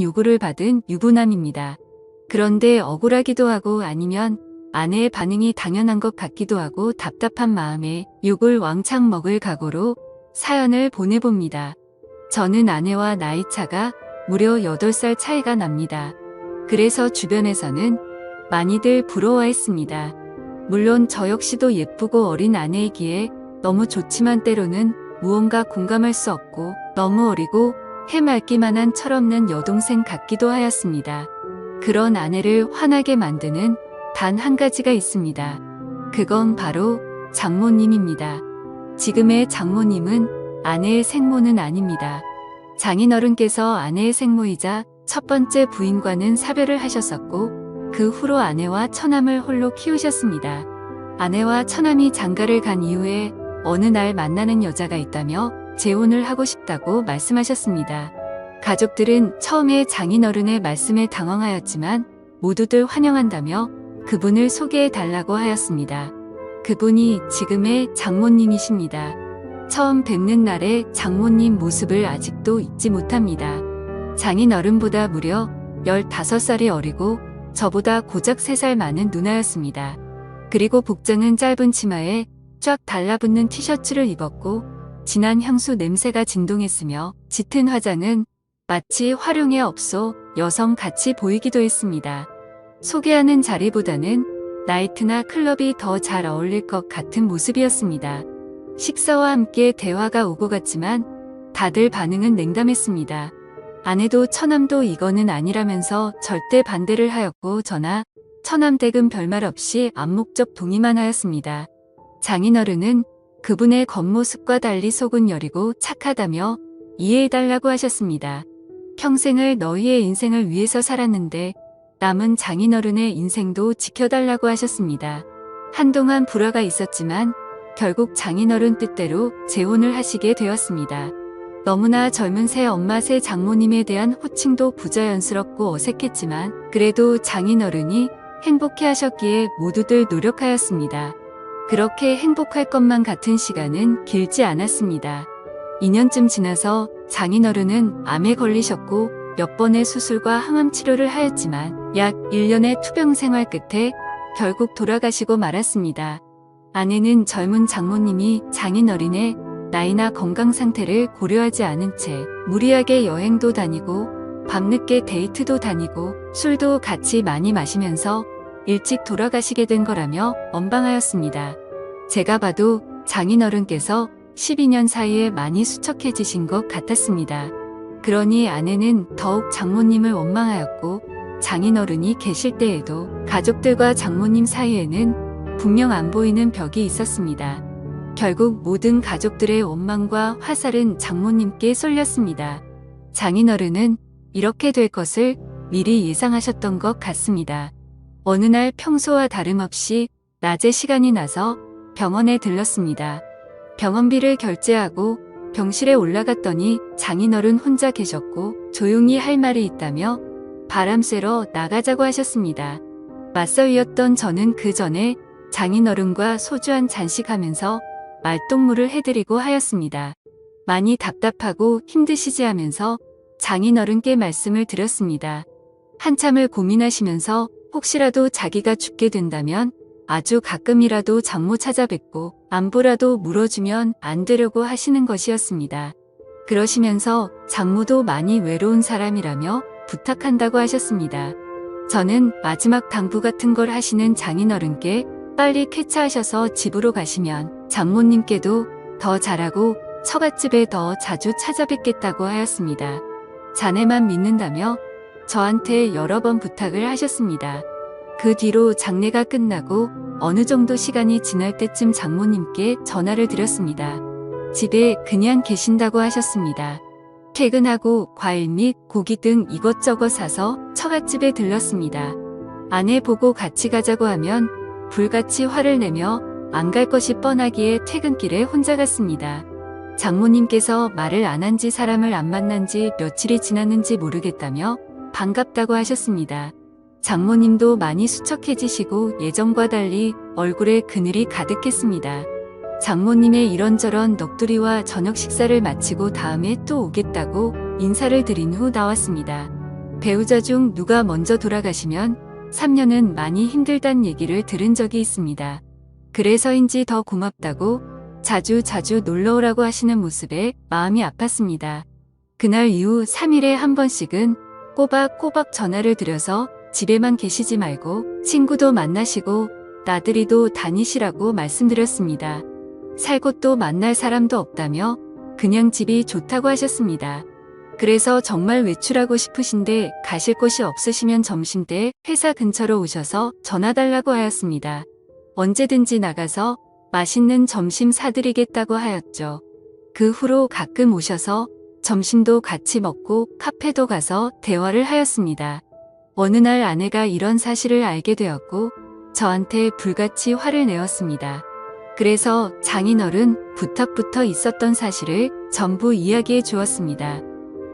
요구를 받은 유부남입니다. 그런데 억울하기도 하고 아니면 아내의 반응이 당연한 것 같기도 하고 답답한 마음에 욕을 왕창 먹을 각오로 사연을 보내봅니다. 저는 아내와 나이차가 무려 8살 차이가 납니다. 그래서 주변에서는 많이들 부러워했습니다. 물론 저 역시도 예쁘고 어린 아내이기에 너무 좋지만 때로는 무언가 공감할 수 없고 너무 어리고 해맑기만 한 철없는 여동생 같기도 하였습니다. 그런 아내를 화나게 만드는 단 한 가지가 있습니다. 그건 바로 장모님입니다. 지금의 장모님은 아내의 생모는 아닙니다. 장인어른께서 아내의 생모이자 첫 번째 부인과는 사별을 하셨었고 그 후로 아내와 처남을 홀로 키우셨습니다. 아내와 처남이 장가를 간 이후에 어느 날 만나는 여자가 있다며 재혼을 하고 싶다고 말씀하셨습니다. 가족들은 처음에 장인어른의 말씀에 당황하였지만 모두들 환영한다며 그분을 소개해달라고 하였습니다. 그분이 지금의 장모님이십니다. 처음 뵙는 날의 장모님 모습을 아직도 잊지 못합니다. 장인어른보다 무려 15살이 어리고 저보다 고작 3살 많은 누나였습니다. 그리고 복장은 짧은 치마에 쫙 달라붙는 티셔츠를 입었고 진한 향수 냄새가 진동했으며 짙은 화장은 마치 활용에 없어 여성같이 보이기도 했습니다. 소개하는 자리보다는 나이트나 클럽이 더 잘 어울릴 것 같은 모습이었습니다. 식사와 함께 대화가 오고 갔지만 다들 반응은 냉담했습니다. 아내도 처남도 이거는 아니라면서 절대 반대를 하였고 저나 처남 댁은 별말 없이 암묵적 동의만 하였습니다. 장인어른은 그분의 겉모습과 달리 속은 여리고 착하다며 이해해달라고 하셨습니다. 평생을 너희의 인생을 위해서 살았는데 남은 장인어른의 인생도 지켜달라고 하셨습니다. 한동안 불화가 있었지만 결국 장인어른 뜻대로 재혼을 하시게 되었습니다. 너무나 젊은 새 엄마 새 장모님에 대한 호칭도 부자연스럽고 어색했지만 그래도 장인어른이 행복해 하셨기에 모두들 노력하였습니다. 그렇게 행복할 것만 같은 시간은 길지 않았습니다. 2년쯤 지나서 장인어른은 암에 걸리셨고 몇 번의 수술과 항암 치료를 하였지만 약 1년의 투병 생활 끝에 결국 돌아가시고 말았습니다. 아내는 젊은 장모님이 장인어른의 나이나 건강 상태를 고려하지 않은 채 무리하게 여행도 다니고 밤늦게 데이트도 다니고 술도 같이 많이 마시면서 일찍 돌아가시게 된 거라며 원방하였습니다. 제가 봐도 장인어른께서 12년 사이에 많이 수척해지신 것 같았습니다. 그러니 아내는 더욱 장모님을 원망하였고 장인어른이 계실 때에도 가족들과 장모님 사이에는 분명 안 보이는 벽이 있었습니다. 결국 모든 가족들의 원망과 화살은 장모님께 쏠렸습니다. 장인어른은 이렇게 될 것을 미리 예상하셨던 것 같습니다. 어느 날 평소와 다름없이 낮에 시간이 나서 병원에 들렀습니다. 병원비를 결제하고 병실에 올라갔더니 장인어른 혼자 계셨고 조용히 할 말이 있다며 바람 쐬러 나가자고 하셨습니다. 맞서이었던 저는 그 전에 장인어른과 소주 한 잔씩 하면서 말동무를 해드리고 하였습니다. 많이 답답하고 힘드시지 하면서 장인어른께 말씀을 드렸습니다. 한참을 고민하시면서 혹시라도 자기가 죽게 된다면 아주 가끔이라도 장모 찾아뵙고 안부라도 물어주면 안 되려고 하시는 것이었습니다. 그러시면서 장모도 많이 외로운 사람이라며 부탁한다고 하셨습니다. 저는 마지막 당부 같은 걸 하시는 장인어른께 빨리 쾌차하셔서 집으로 가시면 장모님께도 더 잘하고 처갓집에 더 자주 찾아뵙겠다고 하였습니다. 자네만 믿는다며 저한테 여러 번 부탁을 하셨습니다. 그 뒤로 장례가 끝나고 어느 정도 시간이 지날 때쯤 장모님께 전화를 드렸습니다. 집에 그냥 계신다고 하셨습니다. 퇴근하고 과일 및 고기 등 이것저것 사서 처갓집에 들렀습니다. 아내 보고 같이 가자고 하면 불같이 화를 내며 안 갈 것이 뻔하기에 퇴근길에 혼자 갔습니다. 장모님께서 말을 안 한지 사람을 안 만난지 며칠이 지났는지 모르겠다며 반갑다고 하셨습니다. 장모님도 많이 수척해지시고 예전과 달리 얼굴에 그늘이 가득했습니다. 장모님의 이런저런 넋두리와 저녁 식사를 마치고 다음에 또 오겠다고 인사를 드린 후 나왔습니다. 배우자 중 누가 먼저 돌아가시면 3년은 많이 힘들단 얘기를 들은 적이 있습니다. 그래서인지 더 고맙다고 자주 놀러오라고 하시는 모습에 마음이 아팠습니다. 그날 이후 3일에 한 번씩은 꼬박꼬박 전화를 드려서 집에만 계시지 말고 친구도 만나시고 나들이도 다니시라고 말씀드렸습니다. 살 곳도 만날 사람도 없다며 그냥 집이 좋다고 하셨습니다. 그래서 정말 외출하고 싶으신데 가실 곳이 없으시면 점심때 회사 근처로 오셔서 전화 달라고 하였습니다. 언제든지 나가서 맛있는 점심 사드리겠다고 하였죠. 그 후로 가끔 오셔서 점심도 같이 먹고 카페도 가서 대화를 하였습니다. 어느 날 아내가 이런 사실을 알게 되었고 저한테 불같이 화를 내었습니다. 그래서 장인어른 부탁부터 있었던 사실을 전부 이야기해 주었습니다.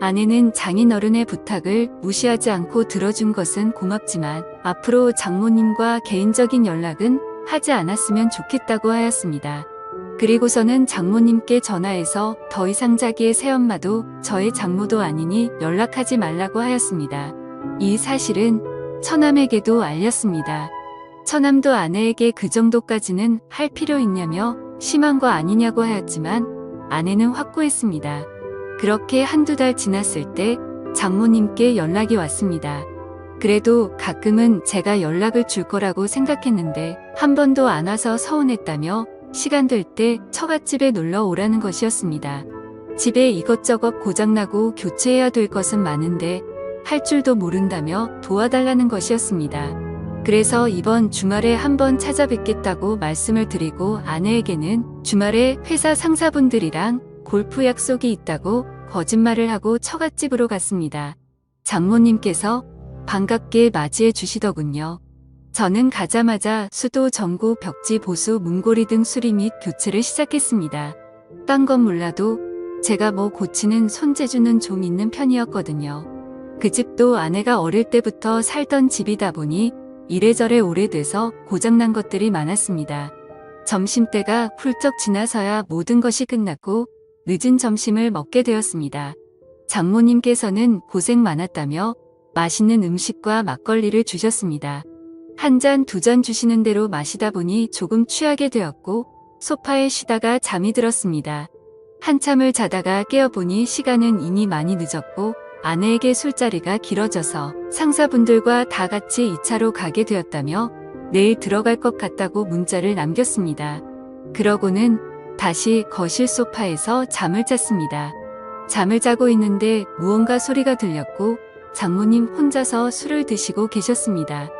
아내는 장인어른의 부탁을 무시하지 않고 들어준 것은 고맙지만 앞으로 장모님과 개인적인 연락은 하지 않았으면 좋겠다고 하였습니다. 그리고서는 장모님께 전화해서 더 이상 자기의 새엄마도 저의 장모도 아니니 연락하지 말라고 하였습니다. 이 사실은 처남에게도 알렸습니다. 처남도 아내에게 그 정도까지는 할 필요 있냐며 심한 거 아니냐고 하였지만 아내는 확고했습니다. 그렇게 한두 달 지났을 때 장모님께 연락이 왔습니다. 그래도 가끔은 제가 연락을 줄 거라고 생각했는데 한 번도 안 와서 서운했다며 시간 될 때 처갓집에 놀러 오라는 것이었습니다. 집에 이것저것 고장나고 교체해야 될 것은 많은데 할 줄도 모른다며 도와달라는 것이었습니다. 그래서 이번 주말에 한번 찾아뵙겠다고 말씀을 드리고 아내에게는 주말에 회사 상사분들이랑 골프 약속이 있다고 거짓말을 하고 처갓집으로 갔습니다. 장모님께서 반갑게 맞이해 주시더군요. 저는 가자마자 수도, 전구, 벽지, 보수, 문고리 등 수리 및 교체를 시작했습니다. 딴 건 몰라도 제가 뭐 고치는 손재주는 좀 있는 편이었거든요. 그 집도 아내가 어릴 때부터 살던 집이다 보니 이래저래 오래돼서 고장난 것들이 많았습니다. 점심때가 훌쩍 지나서야 모든 것이 끝났고 늦은 점심을 먹게 되었습니다. 장모님께서는 고생 많았다며 맛있는 음식과 막걸리를 주셨습니다. 한 잔, 두 잔 주시는 대로 마시다 보니 조금 취하게 되었고 소파에 쉬다가 잠이 들었습니다. 한참을 자다가 깨어보니 시간은 이미 많이 늦었고 아내에게 술자리가 길어져서 상사분들과 다 같이 2차로 가게 되었다며 내일 들어갈 것 같다고 문자를 남겼습니다. 그러고는 다시 거실 소파에서 잠을 잤습니다. 잠을 자고 있는데 무언가 소리가 들렸고 장모님 혼자서 술을 드시고 계셨습니다.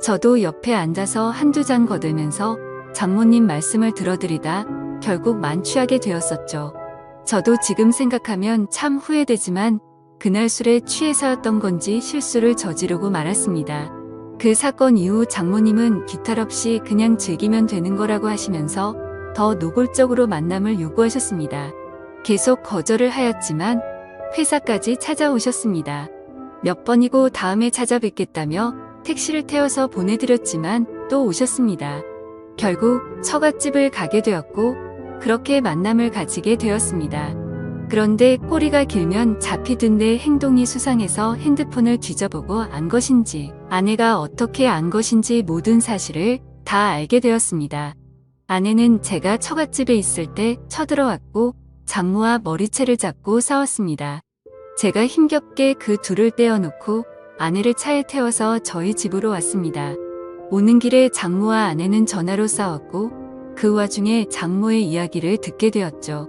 저도 옆에 앉아서 한두 잔 거들면서 장모님 말씀을 들어드리다 결국 만취하게 되었었죠. 저도 지금 생각하면 참 후회되지만 그날 술에 취해서였던 건지 실수를 저지르고 말았습니다. 그 사건 이후 장모님은 기탈 없이 그냥 즐기면 되는 거라고 하시면서 더 노골적으로 만남을 요구하셨습니다. 계속 거절을 하였지만 회사까지 찾아오셨습니다. 몇 번이고 다음에 찾아뵙겠다며 택시를 태워서 보내드렸지만 또 오셨습니다. 결국 처갓집을 가게 되었고 그렇게 만남을 가지게 되었습니다. 그런데 꼬리가 길면 잡히던데 행동이 수상해서 핸드폰을 뒤져보고 안 것인지 아내가 어떻게 안 것인지 모든 사실을 다 알게 되었습니다. 아내는 제가 처갓집에 있을 때 쳐들어왔고 장모와 머리채를 잡고 싸웠습니다. 제가 힘겹게 그 둘을 떼어놓고 아내를 차에 태워서 저희 집으로 왔습니다. 오는 길에 장모와 아내는 전화로 싸웠고 그 와중에 장모의 이야기를 듣게 되었죠.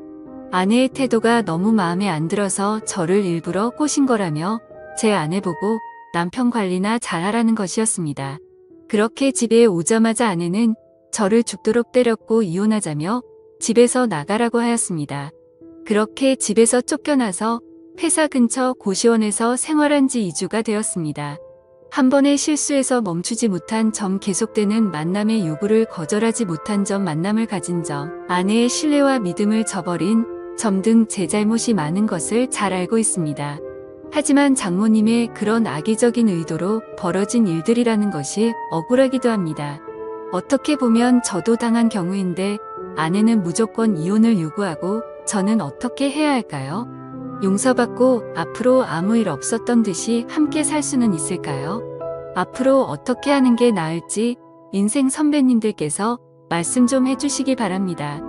아내의 태도가 너무 마음에 안 들어서 저를 일부러 꼬신 거라며 제 아내 보고 남편 관리나 잘하라는 것이었습니다. 그렇게 집에 오자마자 아내는 저를 죽도록 때렸고 이혼하자며 집에서 나가라고 하였습니다. 그렇게 집에서 쫓겨나서 회사 근처 고시원에서 생활한 지 2주가 되었습니다. 한 번의 실수에서 멈추지 못한 점, 계속되는 만남의 요구를 거절하지 못한 점, 만남을 가진 점, 아내의 신뢰와 믿음을 저버린 점 등 제 잘못이 많은 것을 잘 알고 있습니다. 하지만 장모님의 그런 악의적인 의도로 벌어진 일들이라는 것이 억울하기도 합니다. 어떻게 보면 저도 당한 경우인데 아내는 무조건 이혼을 요구하고 저는 어떻게 해야 할까요? 용서받고 앞으로 아무 일 없었던 듯이 함께 살 수는 있을까요? 앞으로 어떻게 하는 게 나을지 인생 선배님들께서 말씀 좀 해주시기 바랍니다.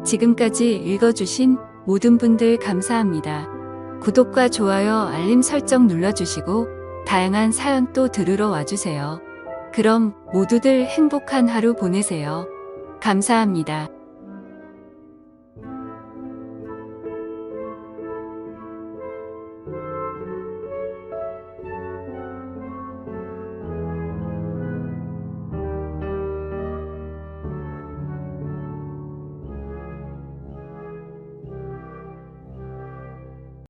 지금까지 읽어주신 모든 분들 감사합니다. 구독과 좋아요, 알림 설정 눌러주시고 다양한 사연 또 들으러 와주세요. 그럼 모두들 행복한 하루 보내세요. 감사합니다.